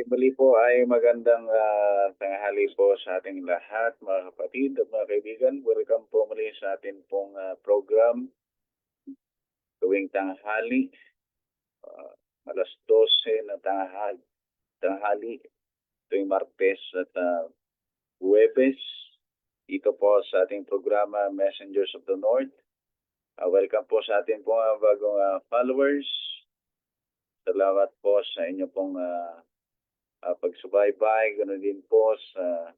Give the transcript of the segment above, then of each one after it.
Muli po ay magandang tanghali po sa ating lahat, mga kapatid at mga kaibigan. Welcome po muli sa ating pong program tuwing tanghali, ah, alas 12 na tanghali tuwing Martes at Huwebes. Ito po sa ating programa Messengers of the North. Welcome po sa ating pong bagong followers. Salamat po sa inyo pong pagsubaybay, ganoon din po sa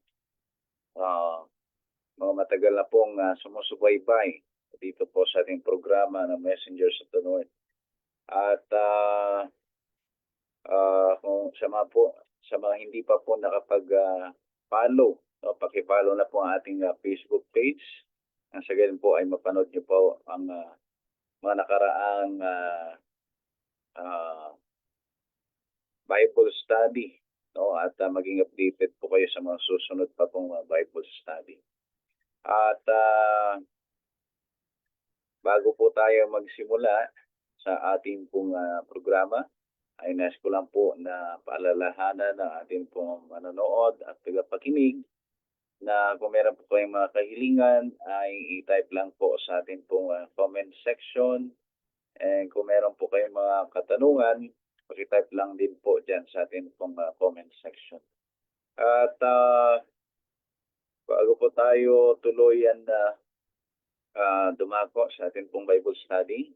mga matagal na pong sumusubaybay dito po sa ating programa ng Messengers of the North. At kung sa mga hindi pa po nakapag-follow, paki-follow na po ang ating Facebook page. Ang sa ganun po ay mapanood niyo po ang mga nakaraang Bible study, no? At maging updated po kayo sa mga susunod pa pong Bible study. At bago po tayo magsimula sa ating pong programa, ay nais ko lang po na paalalahanan ng ating pong manonood at tagapakinig na kung meron po kayong mga kahilingan ay i-type lang po sa ating pong comment section. And kung meron po kayong mga katanungan, paki-type lang din po dyan sa ating pong comment section. At bago po tayo tuluyan na dumako sa ating pong Bible study,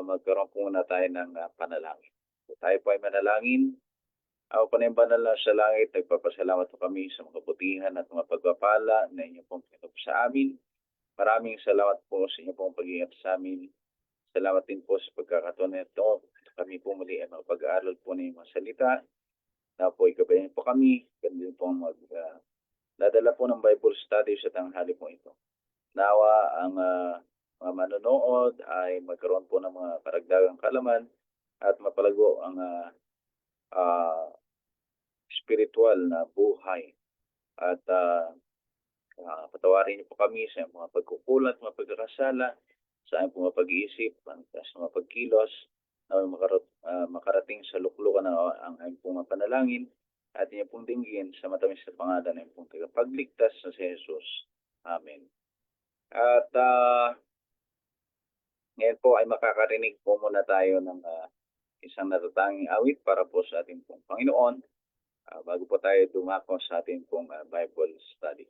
magkaroon po muna tayo ng panalangin. So, tayo po ay manalangin. Ako po na yung banal na sa langit, nagpapasalamat po kami sa mga kabutihan at mga pagpapala na inyo pong pinag sa amin. Maraming salamat po sa inyo pong pag-iingat sa amin. Salamat din po sa pagkakataon na ito. Kami po muli ay mapag-aaral po ng mga salita. Na po ikabayan po kami. Ganun din po dadala po ng Bible study sa tanghali po ito. Nawa ang mga manonood ay magkaroon po ng mga karagdagang kalaman at mapalago ang spiritual na buhay. At patawarin niyo po kami sa mga pagkukulat, mga pagkakasala, sa aming mga pag-iisip, sa mga pagkilos, na makarating sa luklukan ang aming pong panalangin at inyo pong dinggin sa matamis na pangalan ng pong tagapagligtas na si Jesus. Amen. At ngayon po ay makakarinig po muna tayo ng isang natatanging awit para po sa ating pong Panginoon bago po tayo dumako sa ating pong Bible study.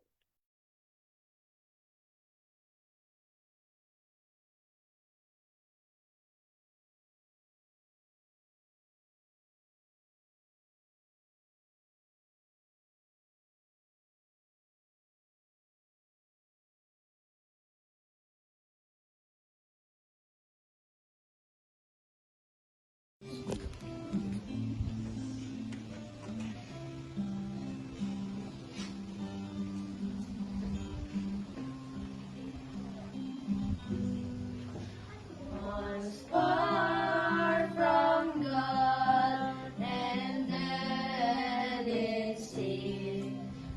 Far from God, and then it seemed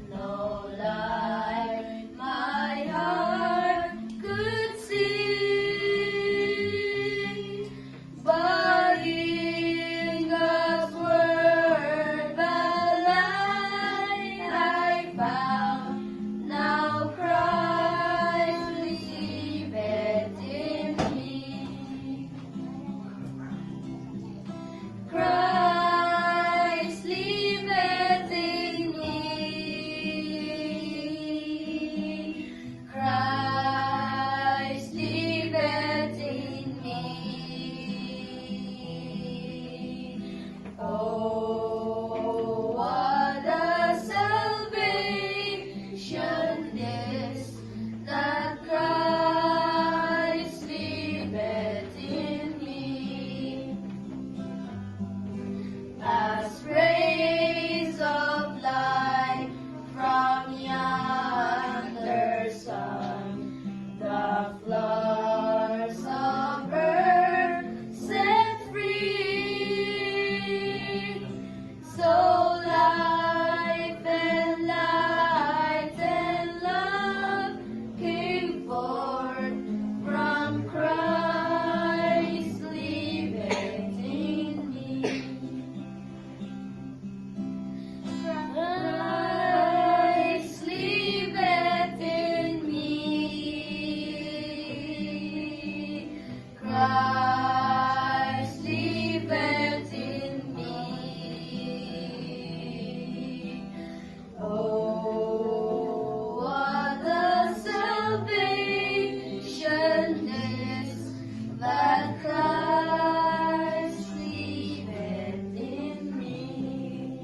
no light my heart could see, but in Christ liveth in me. Oh, what a salvation is that Christ liveth in me.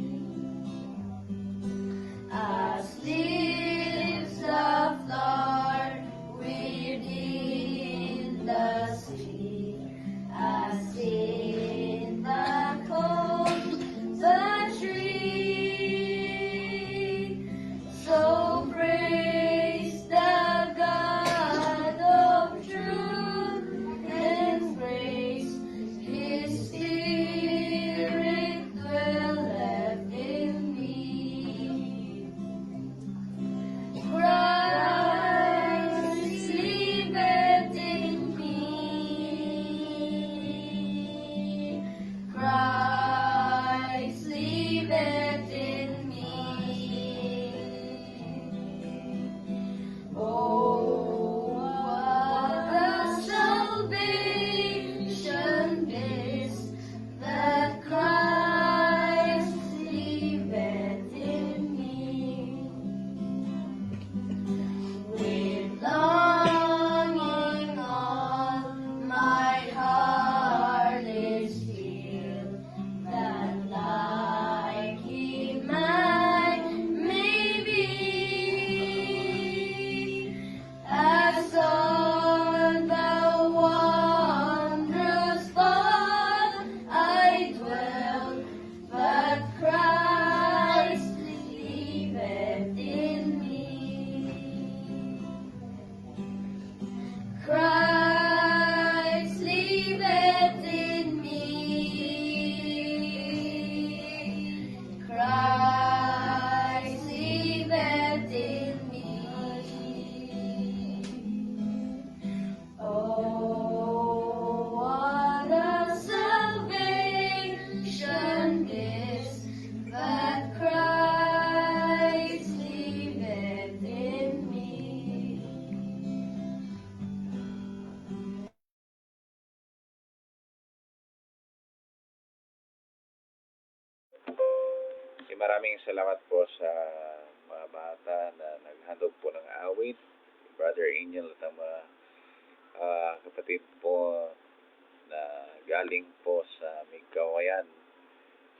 As lives the flower within the sea, as in the cold the tree, so praise the God of truth and grace. His Spirit dwelleth in me. Christ liveth in me. Christ liveth in me. Oh, what a salvation is that Christ liveth in me. With longing all my heart is filled, that like Him I may be, as on the wondrous spot I dwell, but Christ liveth in me. Christ liveth in me. Christ liveth in me. Oh, what a salvation is that Christ liveth in me. Maraming salamat po sa mga bata na naghandog po ng awit. Brother Angel at ang mga kapatid po na galing po sa Migkawayan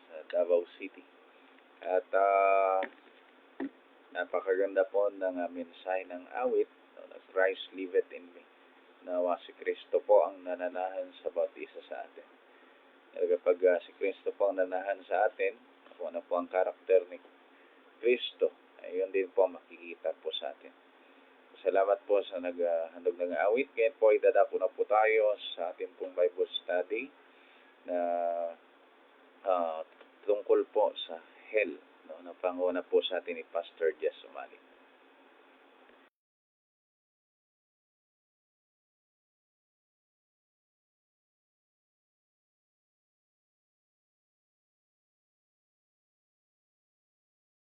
sa Davao City. At napakaganda po ng mensahe ng awit na Christ liveth in me. Nawa si Kristo po ang nananahan sa bawat isa sa atin. Kapag si Kristo po ang nananahan sa atin, kung ano po ang karakter ni Kristo, ay yun din po ang makikita po sa atin. Salamat po sa naghandog ng awit. Ngayon po ay dadako na po tayo sa ating pong Bible study na tungkol po sa hell. No? Napanguna po sa atin ni Pastor Jess Umali.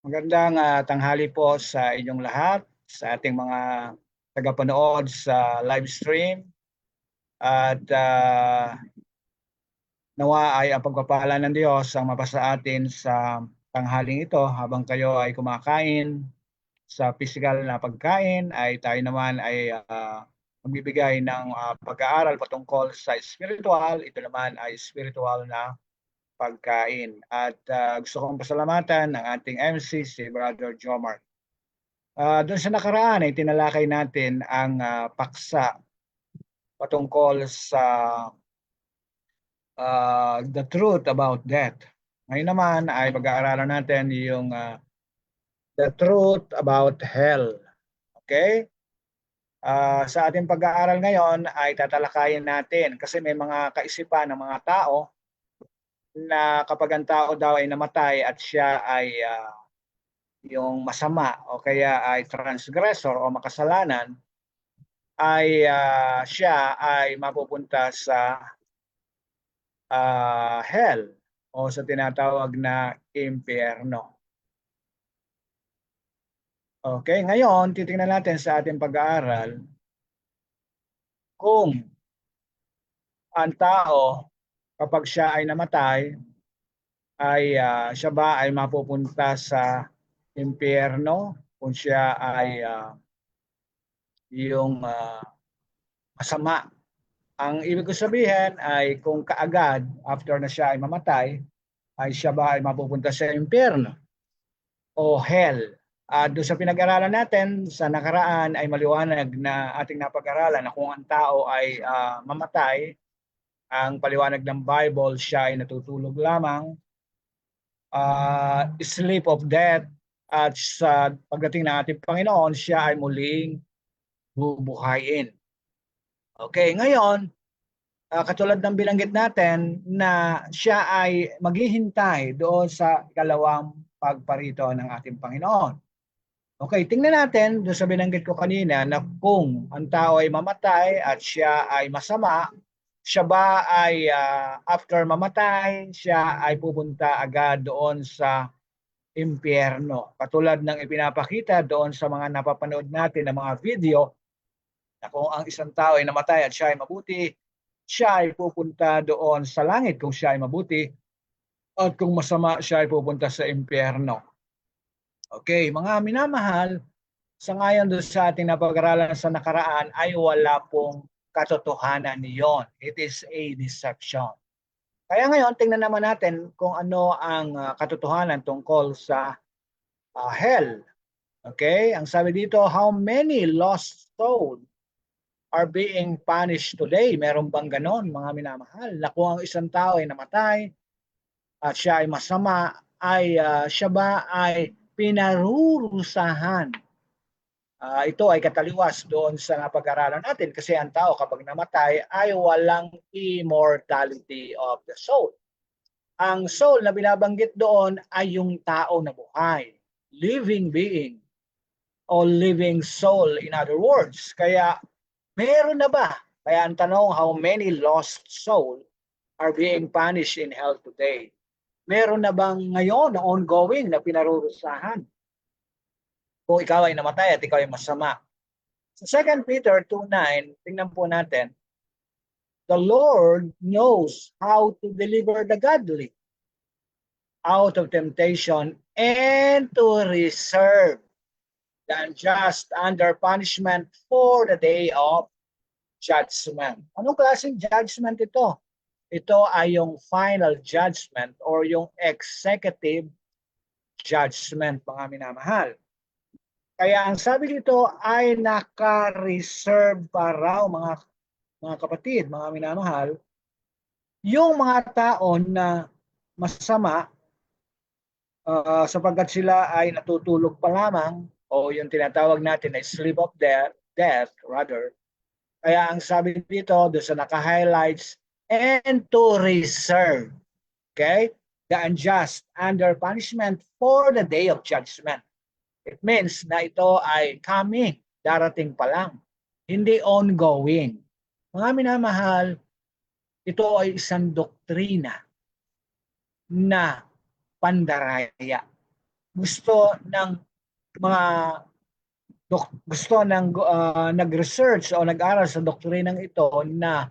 Magandang tanghali po sa inyong lahat, sa ating mga tagapanood sa live stream. At nawa ay ang pagpapala ng Diyos ang mapasa atin sa tanghaling ito habang kayo ay kumakain sa physical na pagkain, ay tayo naman ay magbibigay ng pag-aaral patungkol sa spiritual. Ito naman ay spiritual na pagkain. At gusto kong pasalamatan ng ating MC, si Brother Jomar. Doon sa nakaraan ay tinalakay natin ang paksa patungkol sa the truth about death. Ngayon naman ay pag-aaralan natin yung the truth about hell. Okay? Sa ating pag-aaral ngayon ay tatalakayin natin kasi may mga kaisipan ng mga tao na kapag ang tao daw ay namatay at siya ay yung masama o kaya ay transgressor o makasalanan, ay siya ay mapupunta sa hell o sa tinatawag na impyerno. Okay, ngayon titingnan natin sa ating pag-aaral kung ang tao, kapag siya ay namatay, ay siya ba ay mapupunta sa impyerno kung siya ay yung masama. Ang ibig ko sabihin ay kung kaagad after na siya ay mamatay, ay siya ba ay mapupunta sa impyerno o hell. Doon sa pinag-aralan natin sa nakaraan ay maliwanag na ating napag-aralan na kung ang tao ay mamatay, ang paliwanag ng Bible, siya ay natutulog lamang, sleep of death, at sa pagdating ng ating Panginoon, siya ay muling bubuhayin. Okay, ngayon, katulad ng binanggit natin na siya ay maghihintay doon sa ikalawang pagparito ng ating Panginoon. Okay, tingnan natin doon sa binanggit ko kanina na kung ang tao ay mamatay at siya ay masama, siya ba ay after mamatay, siya ay pupunta agad doon sa impyerno. Katulad ng ipinapakita doon sa mga napapanood natin na mga video na kung ang isang tao ay namatay at siya ay mabuti, siya ay pupunta doon sa langit kung siya ay mabuti, at kung masama, siya ay pupunta sa impyerno. Okay, mga minamahal, sa ngayon doon sa ating napag-aralan sa nakaraan ay wala pong katotohanan niyon. It is a deception. Kaya ngayon, tingnan naman natin kung ano ang katotohanan tungkol sa hell. Okay, ang sabi dito, how many lost souls are being punished today? Meron bang ganon, mga minamahal, na kung ang isang tao ay namatay at siya ay masama, ay siya ba ay pinarurusahan? Ito ay kataliwas doon sa napag-aralan natin kasi ang tao kapag namatay ay walang immortality of the soul. Ang soul na binabanggit doon ay yung tao na buhay, living being o living soul in other words. Kaya meron na ba? Kaya ang tanong, how many lost soul are being punished in hell today? Meron na bang ngayon na ongoing na pinarurusahan? Kung ikaw ay namatay at ikaw ay masama. Sa 2 Peter 2:9, tingnan po natin, the Lord knows how to deliver the godly out of temptation and to reserve the unjust under punishment for the day of judgment. Anong klaseng judgment ito? Ito ay yung final judgment or yung executive judgment, mga minamahal. Kaya ang sabi dito ay naka-reserve pa raw, mga kapatid, mga minamahal, yung mga tao na masama sapagkat sila ay natutulog pa lamang o yung tinatawag natin ay sleep of death rather. Kaya ang sabi dito doon sa naka-highlights, and to reserve, okay, the unjust under punishment for the day of judgment. It means na ito ay coming, darating pa lang, hindi ongoing. Mga minamahal, ito ay isang doktrina na pandaraya. Gusto ng mga nag-research o nag-aral sa doktrinang ito na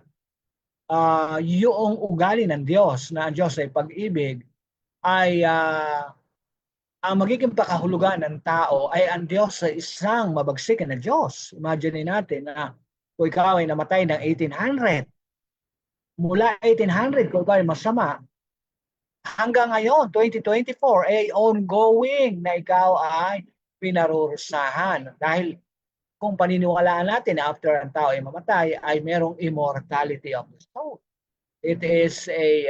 yung ugali ng Diyos, na ang Diyos ay pag-ibig, ay ang magiging pakahulugan ng tao ay ang Diyos sa isang mabagsik na Diyos. Imagine natin na kung ikaw ay namatay ng 1800, mula 1800 kung ikaw ay masama, hanggang ngayon, 2024, ay ongoing na ikaw ay pinarurusahan. Dahil kung paniniwalaan natin na after ang tao ay mamatay, ay merong immortality of the soul. It is a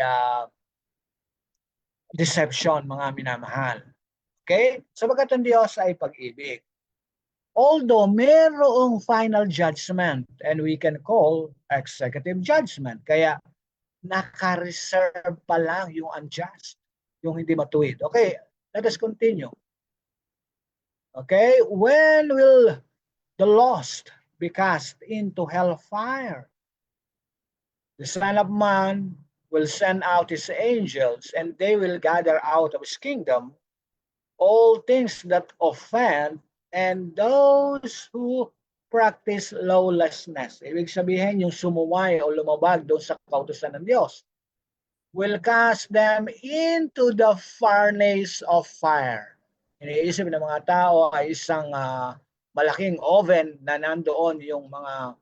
deception, mga minamahal. Okay? Sabagat ang Diyos ay pag-ibig. Although merong final judgment and we can call executive judgment. Kaya naka-reserve pa lang yung unjust, yung hindi matuwid. Okay, let us continue. Okay, when will the lost be cast into hellfire? The Son of Man will send out his angels, and they will gather out of his kingdom all things that offend and those who practice lawlessness. Ibig sabihin yung sumuway o lumabag doon sa kautusan ng Diyos will cast them into the furnace of fire. Iniisip ng mga tao ay isang malaking oven na nandoon yung mga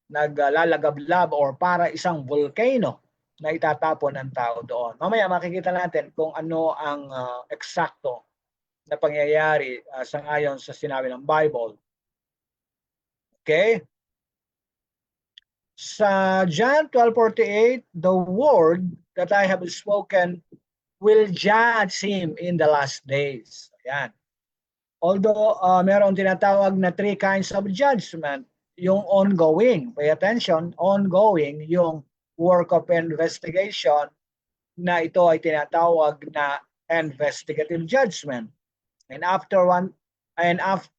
naglalagablab or para isang volcano na itatapon ng tao doon. Mamaya makikita natin kung ano ang eksakto na pangyayari sangayon sa sinabi ng Bible. Okay? Sa John 12:48, the word that I have spoken will judge him in the last days. Ayan. Although meron tinatawag na three kinds of judgment, yung ongoing, pay attention, ongoing, yung work of investigation na ito ay tinatawag na investigative judgment. And after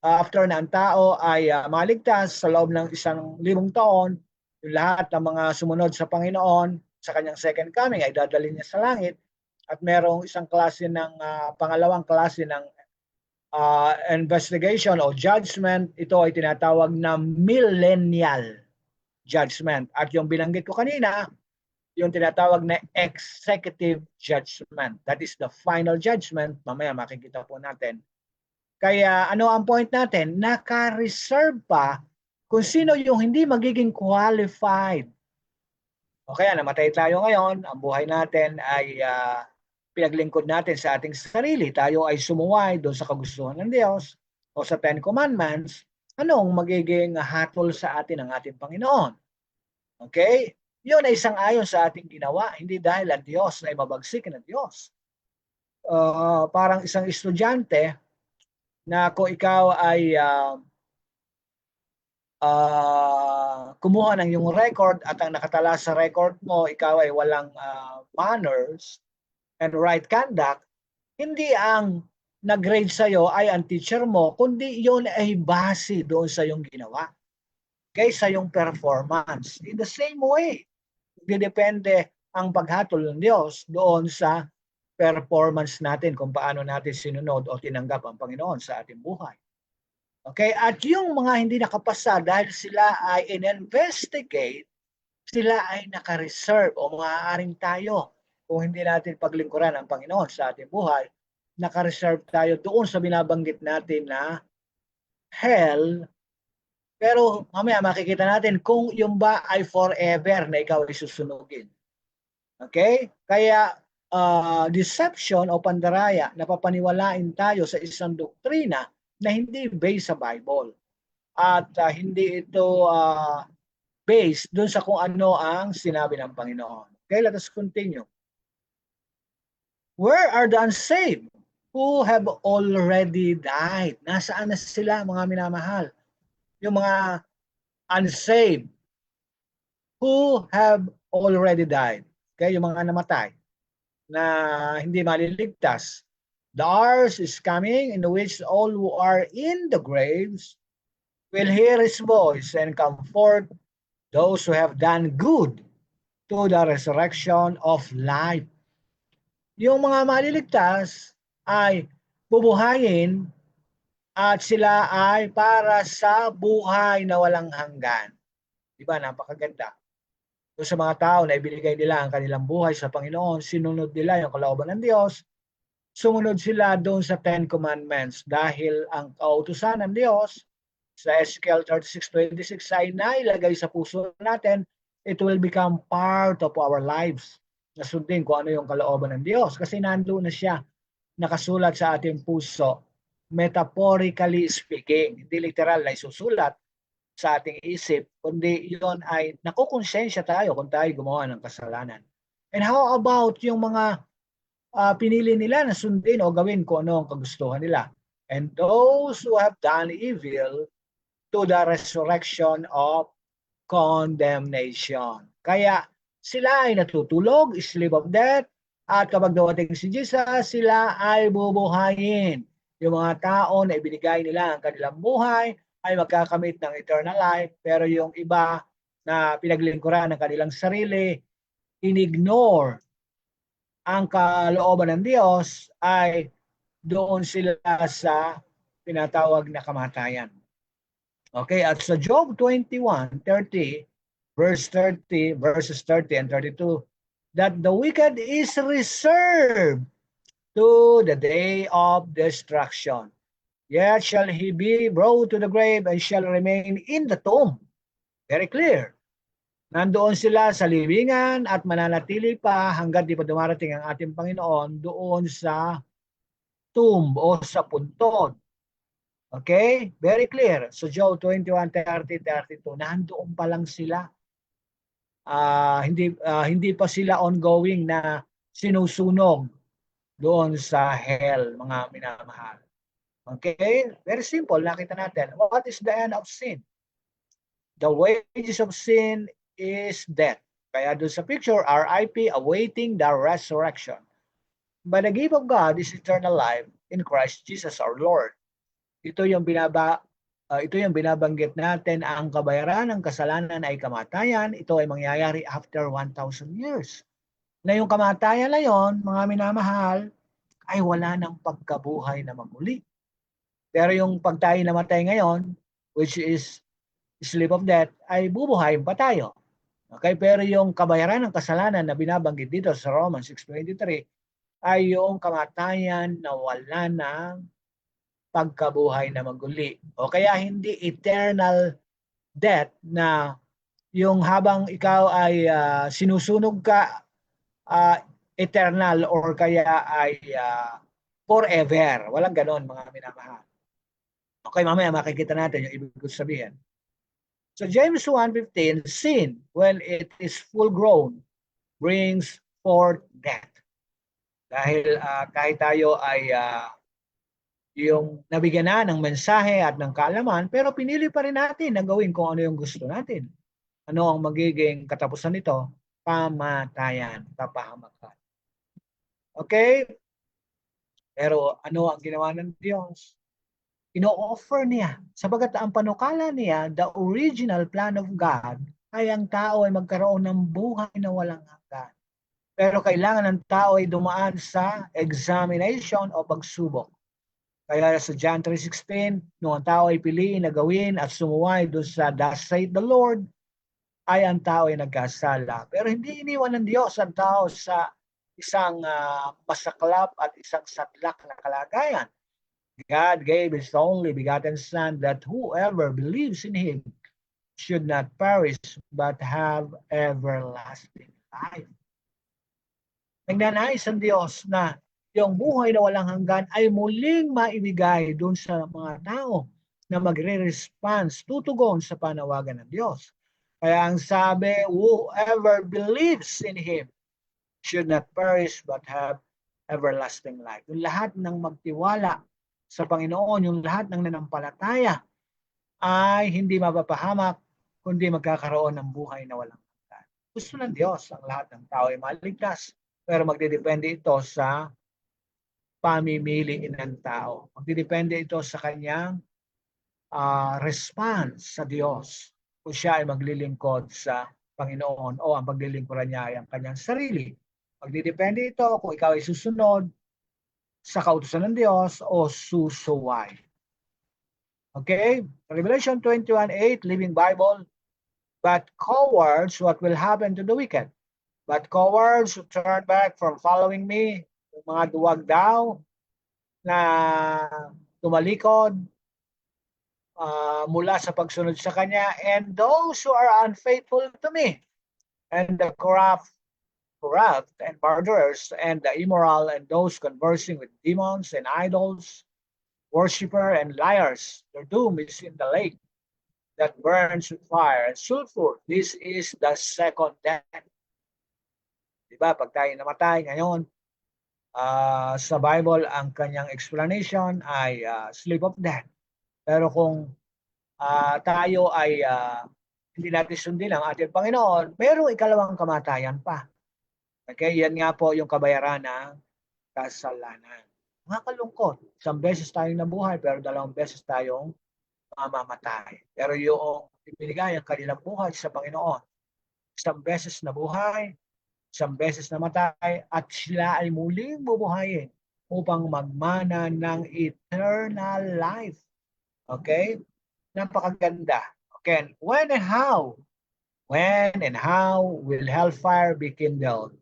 after na ang tao ay maligtas sa loob ng 1,000 taon, yung lahat ng mga sumunod sa Panginoon sa kanyang second coming ay dadalhin niya sa langit at merong isang klase ng pangalawang klase ng investigation o judgment. Ito ay tinatawag na millennial judgment. At yung binanggit ko kanina, yung tinatawag na executive judgment. That is the final judgment. Mamaya makikita po natin. Kaya ano ang point natin? Naka-reserve pa kung sino yung hindi magiging qualified. O kaya namatay tayo ngayon, ang buhay natin ay pinaglingkod natin sa ating sarili. Tayo ay sumuway doon sa kagustuhan ng Diyos o sa Ten Commandments. Anong magiging hatol sa atin ng ating Panginoon? Okay? Yun ay isang ayon sa ating ginawa, hindi dahil ang Diyos ay mabagsikin ng Diyos. Parang isang estudyante na kung ikaw ay kumuha ng iyong record at ang nakatala sa record mo, ikaw ay walang manners and right conduct, hindi ang nag-grade sa'yo ay ang teacher mo, kundi yun ay base doon sa iyong ginawa. Okay, sa iyong performance. In the same way, depende ang paghatol ng Diyos doon sa performance natin kung paano natin sinunod o tinanggap ang Panginoon sa ating buhay. Okay, at yung mga hindi nakapasa dahil sila ay in-investigate, sila ay naka-reserve o maaaring tayo kung hindi natin paglingkuran ang Panginoon sa ating buhay, naka-reserve tayo doon sa binabanggit natin na hell. Pero mamaya makikita natin kung yung ba ay forever na ikaw ay susunugin. Okay? Kaya deception o pandaraya, napapaniwalain tayo sa isang doktrina na hindi based sa Bible. At hindi ito based dun sa kung ano ang sinabi ng Panginoon. Okay, let us continue. Where are the unsaved who have already died? Nasaan na sila, mga minamahal? Yung mga unsaved who have already died. Okay, yung mga namatay na hindi maliligtas. The hours is coming in which all who are in the graves will hear his voice and comfort those who have done good to the resurrection of life. Yung mga maliligtas ay bubuhayin at sila ay para sa buhay na walang hanggan. Diba? Napakaganda. So, sa mga tao na ibinigay nila ang kanilang buhay sa Panginoon, sinunod nila yung kalooban ng Diyos, sumunod sila doon sa Ten Commandments dahil ang kautusan ng Diyos sa Ezekiel 36:26 ay nailagay sa puso natin, it will become part of our lives. Nasundin kung ano yung kalooban ng Diyos kasi nandoon na siya nakasulat sa ating puso, metaphorically speaking, hindi literal na isusulat sa ating isip, kundi yun ay nakukonsensya tayo kung tayo gumawa ng kasalanan. And how about yung mga pinili nila na sundin o gawin kung ano ang kagustuhan nila? And those who have done evil to the resurrection of condemnation. Kaya sila ay natutulog, sleep of death, at kapag dawating si Jesus, sila ay bubuhayin. Yung mga tao na ibinigay nila ang kanilang buhay ay magkakamit ng eternal life, pero yung iba na pinaglingkuran ng kanilang sarili, inignore ang kalooban ng Diyos, ay doon sila sa tinatawag na kamatayan. Okay, at sa Job 21:30, verses 30 and 32, that the wicked is reserved to the day of destruction. Yet shall he be brought to the grave and shall remain in the tomb. Very clear. Nandoon sila sa libingan at mananatili pa hanggat di pa dumarating ang ating Panginoon doon sa tomb o sa puntod. Okay? Very clear. So Job 21:30, 32, nandoon pa lang sila. Hindi pa sila ongoing na sinusunog doon sa hell, mga minamahal. Okay? Very simple. Nakita natin. What is the end of sin? The wages of sin is death. Kaya doon sa picture, RIP, awaiting the resurrection. But the gift of God is eternal life in Christ Jesus our Lord. Ito yung binabanggit natin, ang kabayaran ng kasalanan ay kamatayan. Ito ay mangyayari after 1,000 years. Na yung kamatayan na yon, mga minamahal, ay wala ng pagkabuhay na magmuli. Pero yung pag tayo namatay ngayon, which is sleep of death, ay bubuhayin pa tayo. Okay, pero yung kabayaran ng kasalanan na binabanggit dito sa Romans 6:23 ay yung kamatayan na wala ng pagkabuhay na maguli. O kaya hindi eternal death na yung habang ikaw ay sinusunog ka, eternal or kaya ay forever. Walang ganon, mga minamahal. Okay, mamaya makikita natin yung ibig sabihin. So James 1:15, sin, when it is full grown, brings forth death. Dahil kahit tayo ay yung nabigyan na ng mensahe at ng kaalaman, pero pinili pa rin natin na gawin kung ano yung gusto natin. Ano ang magiging katapusan nito? Pamatayan, kapahamakan. Okay? Pero ano ang ginawa ng Diyos? Ino-offer niya. Sabagat ang panukala niya, the original plan of God, ay ang tao ay magkaroon ng buhay na walang hanggan. Pero kailangan ng tao ay dumaan sa examination o pagsubok. Kaya sa John 3:16, nung ang tao ay piliin na gawin at sumuway doon sa thus saith the Lord, ay ang tao ay nagkasala. Pero hindi iniwan ng Diyos ang tao sa isang masaklap at isang sadlak na kalagayan. God gave His only begotten Son that whoever believes in Him should not perish but have everlasting life. Nagnanais ang Diyos na yung buhay na walang hanggan ay muling maibigay doon sa mga tao na magre-response, tutugon sa panawagan ng Diyos. Kaya ang sabi, whoever believes in Him should not perish but have everlasting life. Yung lahat ng magtiwala sa Panginoon, yung lahat ng nanampalataya ay hindi mapapahamak, kundi magkakaroon ng buhay na walang hanggan. Gusto ng Diyos ang lahat ng tao ay maligtas, pero magdidepende ito sa pamimili ng tao. Magdidepende ito sa kanyang response sa Diyos kung siya ay maglilingkod sa Panginoon o ang paglilingkuran niya ay ang kanyang sarili. Magdidepende ito kung ikaw ay susunod sa kautusan ng Diyos o susuway. Okay? Revelation 21:8, Living Bible. But cowards, what will happen to the wicked? But cowards who turn back from following me, yung mga duwag daw na tumalikod mula sa pagsunod sa Kanya, and those who are unfaithful to me, and the corrupt and murderers, and the immoral, and those conversing with demons and idols, worshiper and liars, their doom is in the lake that burns with fire and sulfur. This is the second death. Diba? Pag tayo namatay ngayon, sa Bible, ang kanyang explanation ay sleep of death. Pero kung tayo ay hindi natin sundin ang ating Panginoon, mayroong ikalawang kamatayan pa. Okay, yan nga po yung kabayaran ng kasalanan. Nakakalungkot. Isang beses tayong nabuhay, pero 2 beses tayong mamamatay. Pero yung ibinigay ang kanilang buhay sa Panginoon, 1 beses nabuhay, 1 beses namatay, at sila ay muling bubuhayin upang magmana ng eternal life. Okay? napakaganda. Okay, when and how? When and how will hellfire be kindled?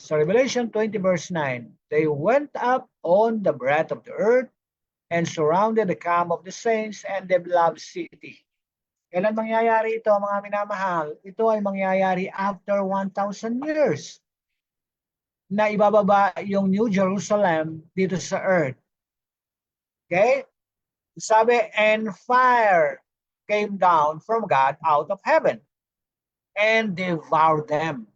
So Revelation 20 verse 9, they went up on the breadth of the earth and surrounded the camp of the saints and the beloved city. Kailan mangyayari ito, mga minamahal? Ito ay mangyayari after 1,000 years na ibababa yung New Jerusalem dito sa earth. Okay? Sabi, and fire came down from God out of heaven and devoured them.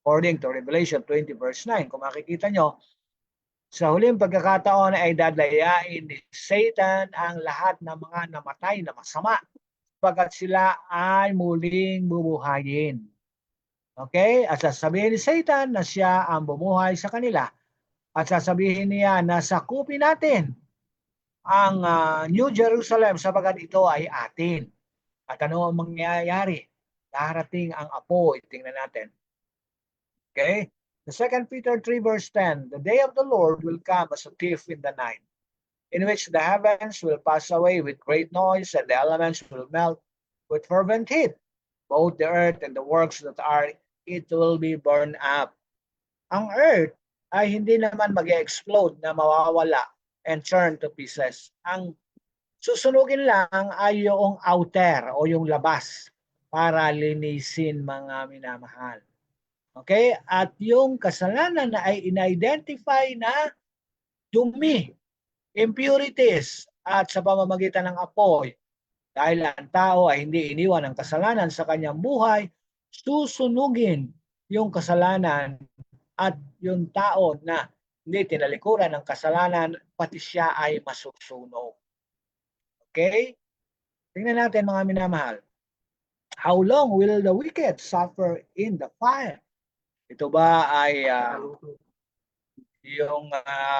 According to Revelation 20 verse 9. Kung makikita nyo, sa huling pagkakataon ay dadayain ni Satan ang lahat ng mga namatay na masama pagkat sila ay muling bubuhayin. Okay? At sasabihin ni Satan na siya ang bumuhay sa kanila at sasabihin niya na sakupin natin ang New Jerusalem sapagkat ito ay atin. At ano ang mangyayari? Darating ang apoy. Tingnan natin. Okay? The 2 Peter 3 verse 10, the day of the Lord will come as a thief in the night, in which the heavens will pass away with great noise and the elements will melt with fervent heat. Both the earth and the works that are it will be burned up. Ang earth ay hindi naman mag-explode na mawawala and turn to pieces. Ang susunugin lang ay yung outer o yung labas para linisin mga minamahal. Okay? At yung kasalanan na ay in-identify na dumi, impurities, at sa pamamagitan ng apoy, dahil ang tao ay hindi iniwan ng kasalanan sa kanyang buhay, susunugin yung kasalanan at yung tao na hindi tinalikuran ng kasalanan, pati siya ay masusunog. Okay? Tingnan natin mga minamahal. How long will the wicked suffer in the fire? Ito ba ay yung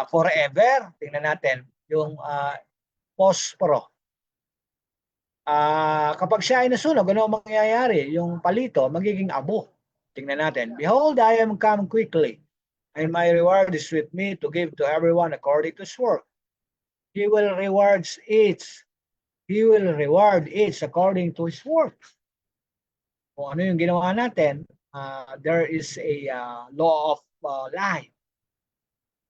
forever? Tingnan natin. Yung posporo. Kapag siya ay nasunog, ano ang mangyayari? Yung palito, magiging abo. Tingnan natin. Behold, I am come quickly, and my reward is with me to give to everyone according to his work. He will reward each. He will reward each according to his work. Kung ano yung ginawa natin, there is a law of life.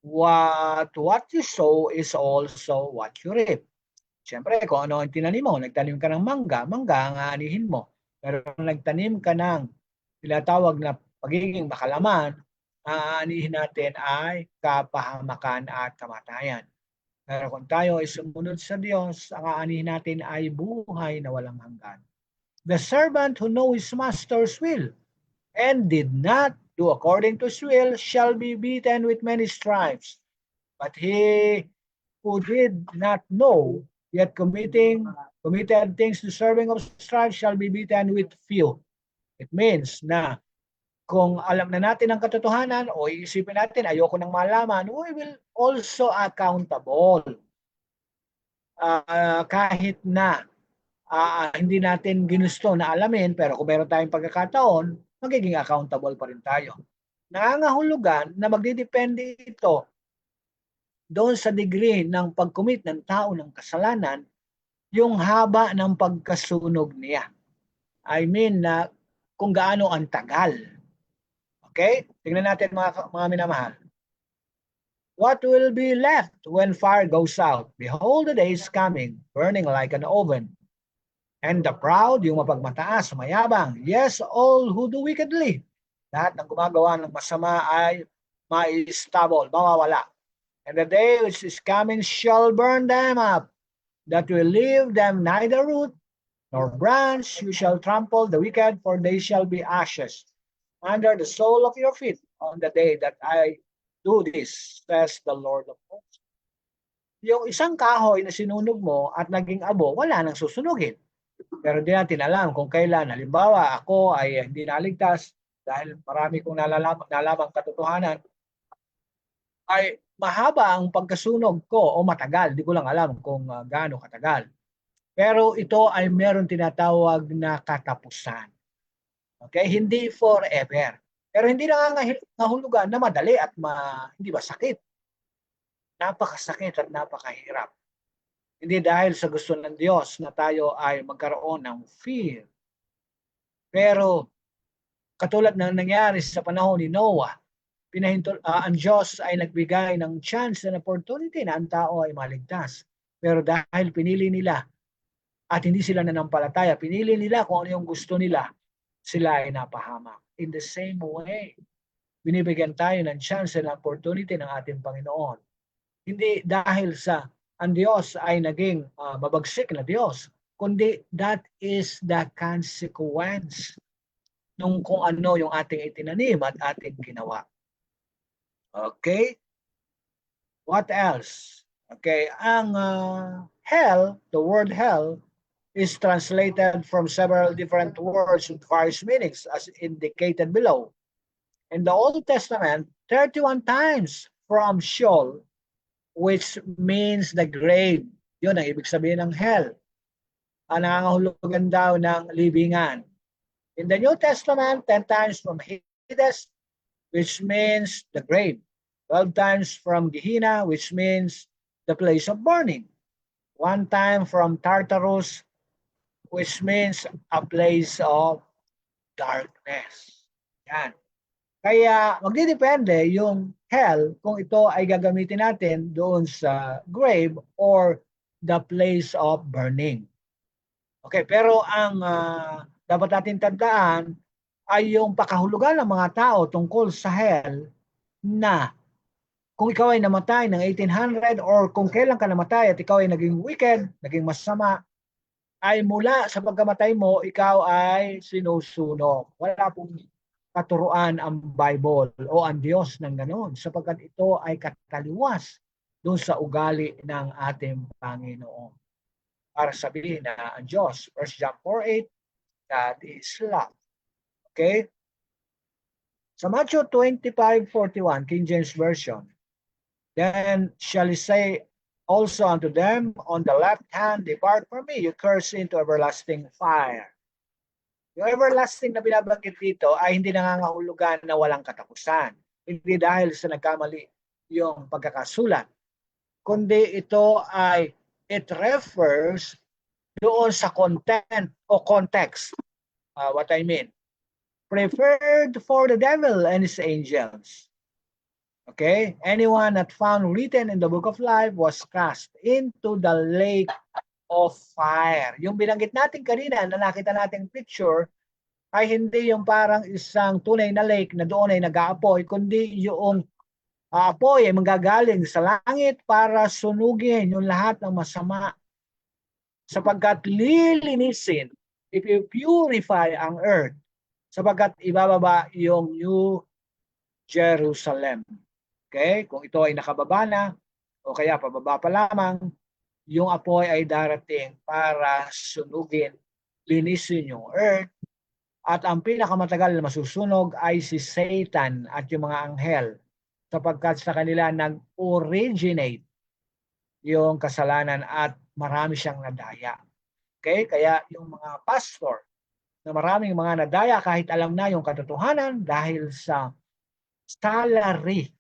What you sow is also what you reap. Siyempre, kung ano ang tinanim mo, nagtanim ka ng mangga, mangga ang aanihin mo. Pero kung nagtanim ka ng tinatawag na pagiging makalaman, aanihin natin ay kapahamakan at kamatayan. Pero kung tayo ay sumunod sa Diyos, ang aanihin natin ay buhay na walang hanggan. The servant who knows his master's will and did not do according to his will shall be beaten with many stripes. But he who did not know, yet committed things deserving of stripes shall be beaten with few. It means na kung alam na natin ang katotohanan o iisipin natin ayoko nang malaman, we will also accountable. Kahit na hindi natin ginusto na alamin, pero kung meron tayong pagkakataon, magiging accountable pa rin tayo. Nangangahulugan na magdidepende ito doon sa degree ng pag-commit ng tao ng kasalanan, yung haba ng pagkasunog niya. I mean na kung gaano ang tagal. Okay? Tingnan natin mga minamahal. What will be left when fire goes out? Behold, the day is coming, burning like an oven. And the proud, yung mapagmataas, mayabang, yes, all who do wickedly. Lahat ng gumagawa ng masama ay ma-stubble, mawawala. And the day which is coming shall burn them up, that will leave them neither root nor branch. You shall trample the wicked, for they shall be ashes under the sole of your feet on the day that I do this, says the Lord of hosts. Yung isang kahoy na sinunog mo at naging abo, wala nang susunugin. Pero di natin alam kung kailan. Halimbawa, ako ay hindi naligtas dahil marami kong nalamang katotohanan, ay mahaba ang pagkasunog ko o matagal. Di ko lang alam kung gaano katagal. Pero ito ay meron tinatawag na katapusan. Okay? Hindi forever. Pero hindi nangangahulugan na madali at hindi ba sakit. Napakasakit at napakahirap. Hindi dahil sa gusto ng Diyos na tayo ay magkaroon ng fear. Pero katulad ng nangyari sa panahon ni Noah, ang Diyos ay nagbigay ng chance and opportunity na ang tao ay maligtas. Pero dahil pinili nila at hindi sila nanampalataya, pinili nila kung ano yung gusto nila, sila ay napahamak. In the same way, binibigyan tayo ng chance and opportunity ng ating Panginoon. Hindi dahil sa ang Diyos ay naging mabagsik na Diyos, kundi that is the consequence nung kung ano yung ating itinanim at ating ginawa. Okay? What else? Okay, ang hell, the word hell, is translated from several different words with various meanings as indicated below. In the Old Testament, 31 times from Sheol, which means the grave. Yun ang ibig sabihin ng hell. Ang nangangahulugan daw ng libingan. In the New Testament, 10 times from Hades, which means the grave. 12 times from Gehenna, which means the place of burning. 1 time from Tartarus, which means a place of darkness. Yan. Kaya magdidepende yung hell kung ito ay gagamitin natin doon sa grave or the place of burning. Okay, pero ang dapat natin tandaan ay yung pakahulugan ng mga tao tungkol sa hell na kung ikaw ay namatay ng 1800 or kung kailan ka namatay at ikaw ay naging wicked, naging masama, ay mula sa pagkamatay mo, ikaw ay sinusunog. Wala pong katuruan ang Bible o ang Diyos ng ganon sapagkat ito ay kataliwas doon sa ugali ng ating Panginoon. Para sabihin na ang Diyos, 1 John 4:8, that is love. Okay? Sa Matthew 25:41, King James Version, then shall he say also unto them on the left hand, depart from me, you curse, into everlasting fire. Yung everlasting na binabanggit dito ay hindi nangangahulugan na walang katapusan. Hindi dahil sa nagkamali yung pagkakasulat. Kundi ito ay, it refers doon sa content o context. What I mean. Prepared for the devil and his angels. Okay? Anyone not found written in the book of life was cast into the lake of fire. Yung binanggit natin kanina na nakita nating picture ay hindi yung parang isang tunay na lake na doon ay nag-aapoy, kundi yung apoy ay manggagaling sa langit para sunugin yung lahat ng masama. Sapagkat lilinisin, if you purify ang earth, sapagkat ibababa yung New Jerusalem. Okay? Kung ito ay nakababa na, o kaya pababa pa lamang, yung apoy ay darating para sunugin, linisin yung earth, at ang pinakamatagal na masusunog ay si Satan at yung mga anghel, sapagkat sa kanila nag-originate yung kasalanan at marami siyang nadaya. Okay? Kaya yung mga pastor na maraming mga nadaya kahit alam na yung katotohanan dahil sa salary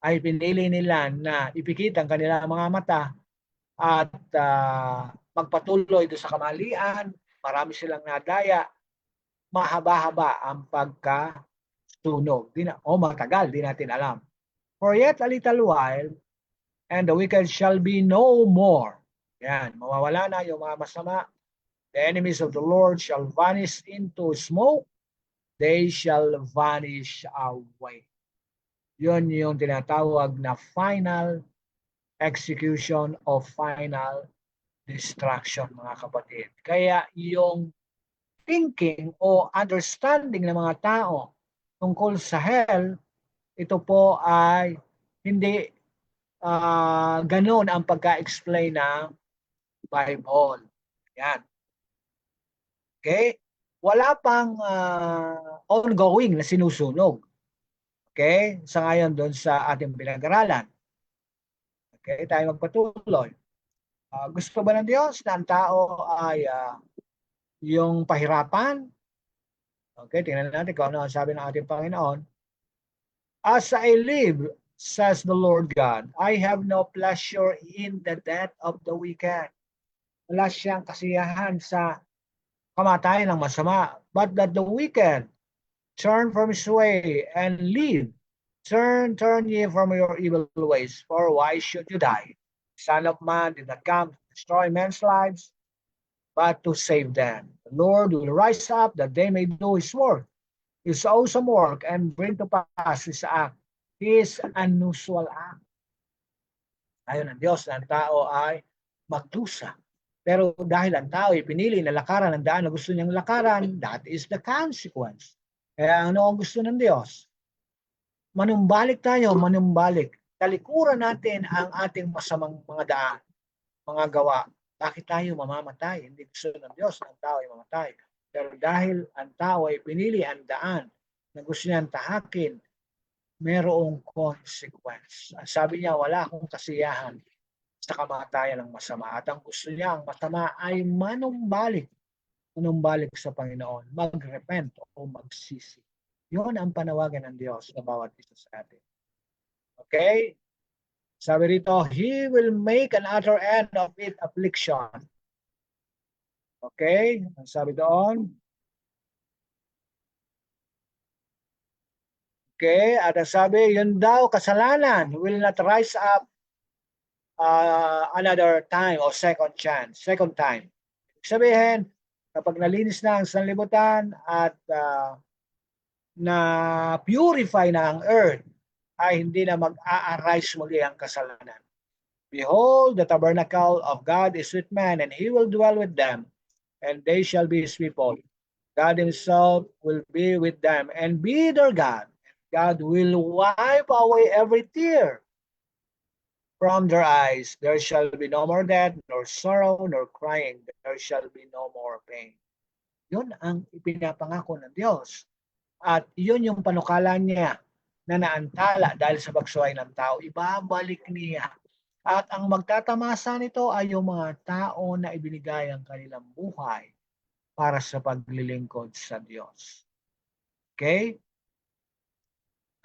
ay pinili nila na ipikit ang kanilang mga mata at magpatuloy doon sa kamalian, marami silang nadaya, mahaba-haba ang pagkasunog. Matagal, di natin alam. For yet a little while, and the wicked shall be no more. Yan, mawawala na yung mga masama. The enemies of the Lord shall vanish into smoke. They shall vanish away. Yun yung tinatawag na final execution of final destruction, mga kapatid. Kaya yung thinking o understanding ng mga tao tungkol sa hell, ito po ay hindi ganun ang pagka-explain ng Bible. Yan. Okay? Wala pang ongoing na sinusunog. Okay? Sa ngayon doon sa ating pinag-aralan. Okay? Tayo magpatuloy. Gusto ba ng Diyos na ang tao ay yung pahirapan? Okay? Tingnan natin kung ano ang sabi ng ating Panginoon. As I live, says the Lord God. I have no pleasure in the death of the wicked. Wala siyang kasiyahan sa kamatayan ng masama, but that the wicked turn from his way and live. Turn ye from your evil ways, for why should you die? Son of Man did not come to destroy men's lives, but to save them. The Lord will rise up that they may do his work, his awesome work, and bring to pass his act, his unusual act. Ayon ng Diyos na ang tao ay magdusa. Pero dahil ang tao ay pinili na lakaran ang daan na gusto niyang lakaran, that is the consequence. Kaya ano ang gusto ng Diyos? Manumbalik tayo, manumbalik. Talikuran natin ang ating masamang mga daan, mga gawa. Bakit tayo mamamatay? Hindi gusto ng Diyos na ang tao ay mamatay. Pero dahil ang tao ay pinili ang daan na gusto niyang tahakin, merong consequence. Sabi niya, wala akong kasiyahan sa kamatayan ng masama. At ang gusto niya, ang masama ay manumbalik sa Panginoon, mag-repent o magsisi. Yun ang panawagan ng Diyos sa bawat isa sa atin. Okay? Sabi rito, He will make an utter end of it affliction. Okay? Ang sabi doon, okay, at ang sabi, yun daw, kasalanan will not rise up another time or second time. Sabihin, kapag nalinis na ang sanlibutan at na purify na ang earth, ay hindi na mag-a-arise muli ang kasalanan. Behold, the tabernacle of God is with man, and he will dwell with them, and they shall be his people. God himself will be with them and be their God. God will wipe away every tear from their eyes. There shall be no more death, nor sorrow, nor crying. There shall be no more pain. Yun ang ipinapangako ng Diyos. At yun yung panukala niya na naantala dahil sa pagsuway ng tao. Ibabalik niya. At ang magtatamasa nito ay yung mga tao na ibinigay ang kanilang buhay para sa paglilingkod sa Diyos. Okay?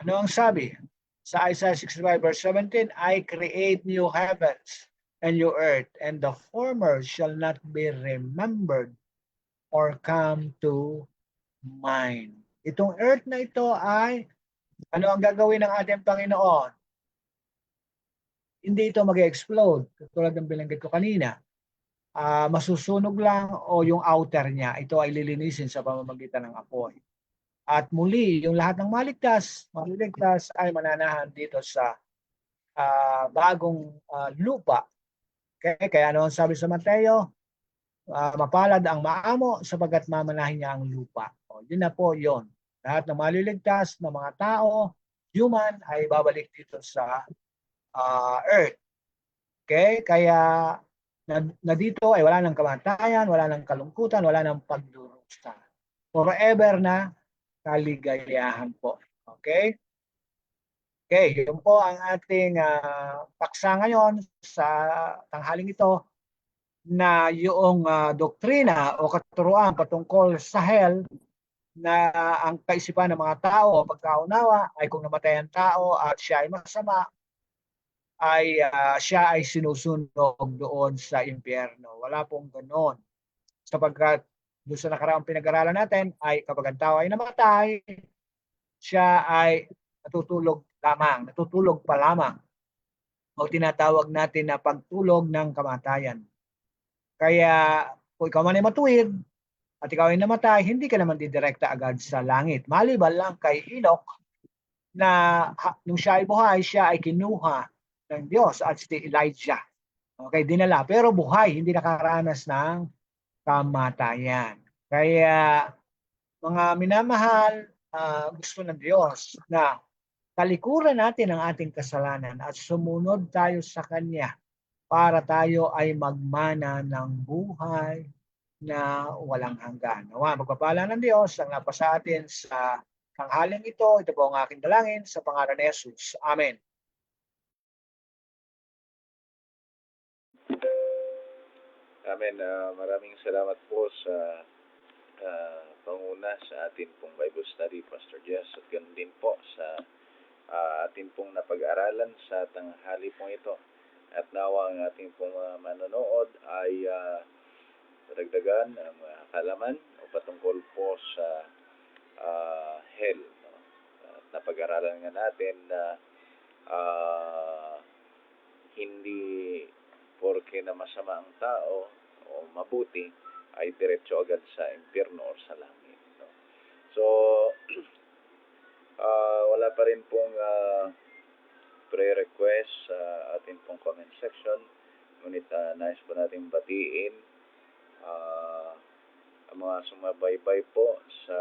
Ano ang sabi? Sa Isaiah 65 verse 17, I create new heavens and new earth, and the former shall not be remembered or come to mind. Itong earth na ito ay, ano ang gagawin ng ating Panginoon? Hindi ito mag-explode, tulad ng binanggit ko kanina. Masusunog lang o yung outer niya, ito ay lilinisin sa pamamagitan ng apoy. At muli, yung lahat ng maliligtas ay mananahan dito sa bagong lupa. Okay? Kaya ano ang sabi sa Mateo? Mapalad ang maamo sapagkat mamanahin niya ang lupa. O, yun na po yun. Lahat ng maliligtas na mga tao, human, ay babalik dito sa earth. Okay? Kaya na dito ay wala ng kamatayan, wala ng kalungkutan, wala ng pagdurusa. Forever na kaligayahan po. Okay? Okay, yun po ang ating paksa ngayon sa tanghaling ito na yung doktrina o katuruan patungkol sa hell na ang kaisipan ng mga tao o pagkaunawa ay kung namatay ang tao at siya ay masama, ay siya ay sinusunog doon sa impyerno. Wala pong ganoon. Sapagkat doon sa nakaraang pinag-aralan natin ay kapag ang tao ay namatay, siya ay natutulog pa lamang o tinatawag natin na pagtulog ng kamatayan. Kaya kung ikaw man ay matuwid at ikaw ay namatay, hindi ka naman didirekta agad sa langit. Maliban lang kay Enoch na nung siya ay buhay, siya ay kinuha ng Diyos at si Elijah. Okay, dinala. Pero buhay, hindi nakaranas ng kamatayan. Kaya mga minamahal, gusto ng Diyos na talikuran natin ang ating kasalanan at sumunod tayo sa Kanya para tayo ay magmana ng buhay na walang hanggan. Nawa, magpapala ng Diyos ang napasa atin sa tanghaling ito. Ito po ang aking dalangin sa pangalan ni Jesus. Amen. Amen. Maraming salamat po sa panguna sa atin pong Bible study, Pastor Jess, at ganun din po sa atin pong napag-aralan sa tanghali pong ito. At nawa ang ating pong manonood ay dagdagan ang kalaman o patungkol po sa hell. No? At napag-aralan nga natin na hindi porke na masama ang tao o mabuti ay diretso agad sa impyerno o sa langit. No? So, wala pa rin pong prayer request sa ating pong comment section. Ngunit nais po natin batiin ang mga sumabaybay po sa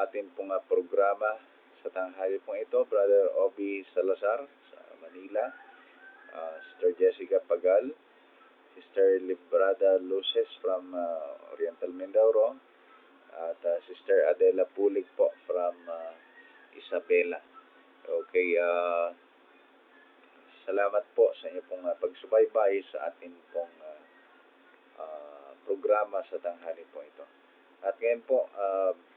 ating pong programa sa tanghali pong ito. Brother Obi Salazar sa Manila, Sister Jessica Pagal, Sister Librada Luces from Oriental Mindoro, at Sister Adela Pulig po from Isabela. Okay, salamat po sa inyo pong pagsubaybay sa ating pong programa sa tanghali po ito. At ngayon po,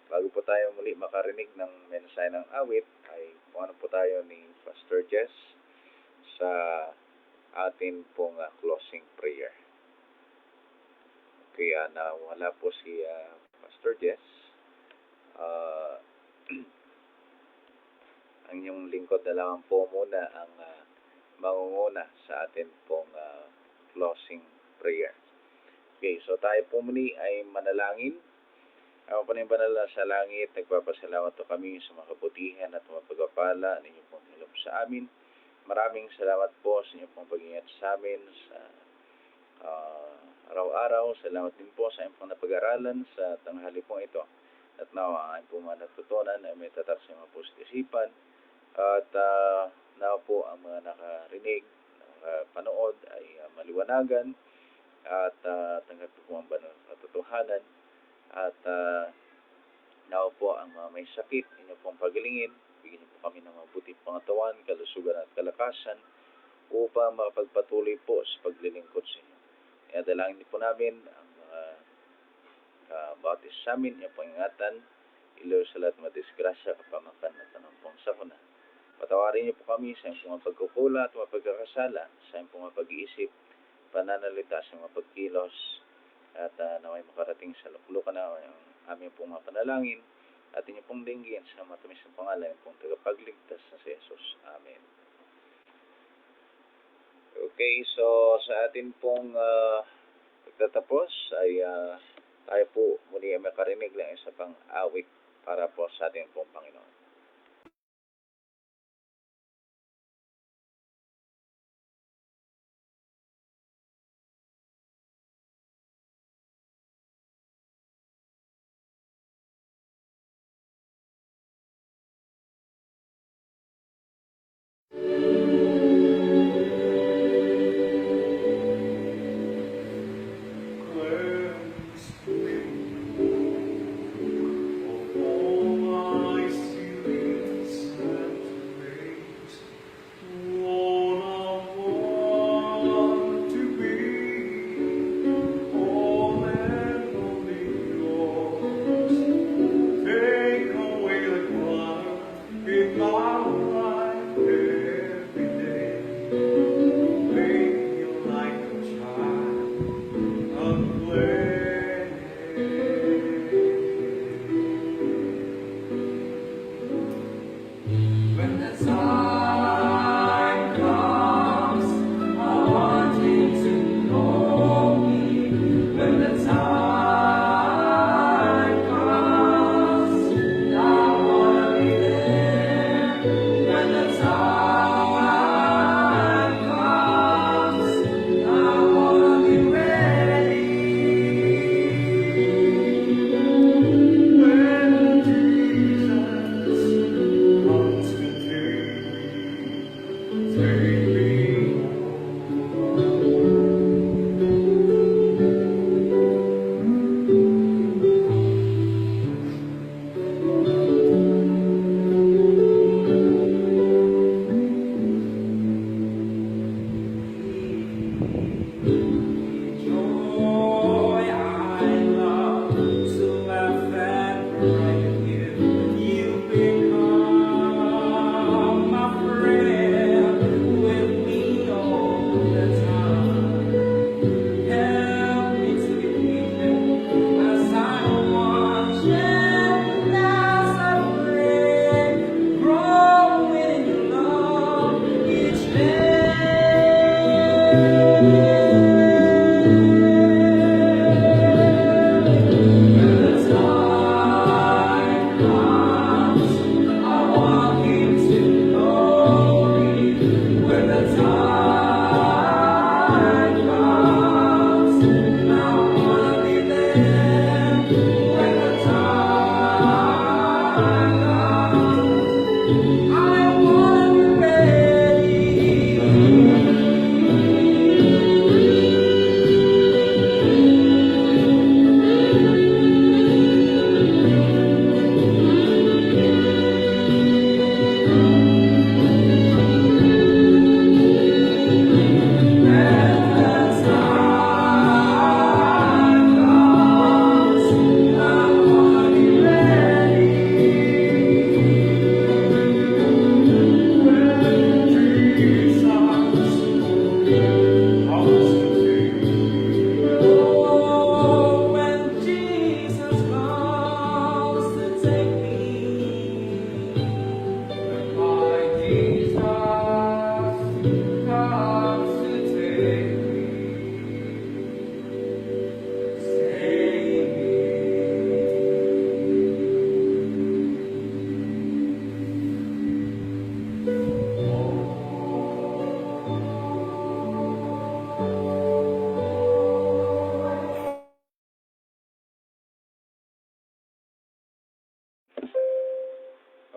bago po tayo muli makarinig ng mensahe ng awit, ay ano po tayo ni Pastor Jess sa atin pong closing prayer. Kaya nawala po si Pastor Jess. Ang inyong lingkod na lang po muna ang mangunguna sa atin pong closing prayer. Okay, so tayo po muli ay manalangin. Ako po na yung banal sa langit, nagpapasalamat po kami sa mga kabutihan at mga pagpapala ninyo pong nilob sa amin. Maraming salamat po sa inyo pong pag-ingat sa amin sa araw-araw. Salamat din po sa inyong pong napag-aralan sa tanghali pong ito. At nawa ang pong mga natutunan ay may tatak sa mga puso't isipan. At nawa po ang mga nakarinig, nakapanood ay maliwanagan at tanggap po ang banal na katotohanan. At nawa po ang mga may sakit, inyo pong pagalingin. Bigyan niyo po kami ng mabuting pangatawan, kalusugan at kalakasan upang makapagpatuloy po sa paglilingkod sa inyo. Kaya dalangin niyo po namin ang mga bautis sa amin, inyo pong ingatan, ilaw sa lahat madisgrasya, kapamakan at tanampong sakuna. Patawarin niyo po kami sa inyong mga pagkukula at mga pagkakasala, sa inyong mga pag-iisip, pananalita sa mga pagkilos, at naway makarating sa luklukan na ang aming pong mga panalangin at inyo pong dinggin sa matamis ng pangalan pong tagapagligtas na si Jesus. Amen. Okay, so sa atin pong pagtatapos ay tayo po muli ay makarinig ng isa pang awit para po sa ating pong Panginoon. In my life every day.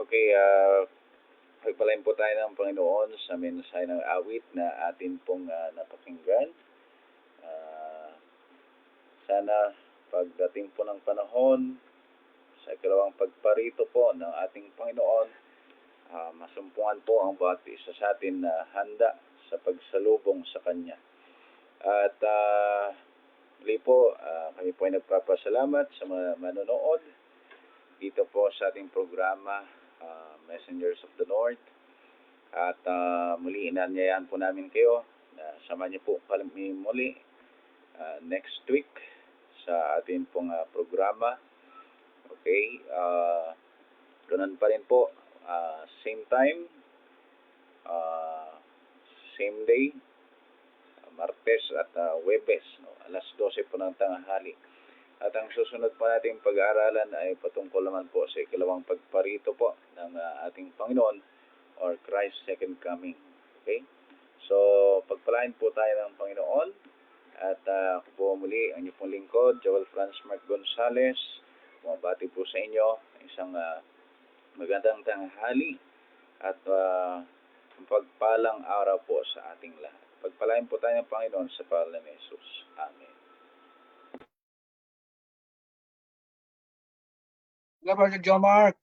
Okay, pagpalain po tayo ng Panginoon sa mensahe ng awit na atin pong napakinggan. Sana pagdating po ng panahon, sa ikalawang pagparito po ng ating Panginoon, masumpungan po ang bawat isa sa atin na handa sa pagsalubong sa Kanya. At muli po, kami po ay nagpapasalamat sa mga manonood dito po sa ating programa, Messengers of the North. At muli inanyayahan po namin kayo na samahan niyo po kami muli next week sa ating pong programa. Okay, ganun pa rin po, same time, same day, Martes at Webes, no? Alas 12 po ng tanghali. At ang susunod po nating pag-aaralan ay patungkol naman po sa ikalawang pagparito po ng ating Panginoon or Christ's second coming. Okay? So, pagpalain po tayo ng Panginoon. At ako po muli, ang inyong pong lingkod, Joel Franz Mark Gonzales. Bumabati po sa inyo isang magandang tanghali at pagpalang araw po sa ating lahat. Pagpalain po tayo ng Panginoon sa pangalan ni Jesus. Amen. Brother John Mark.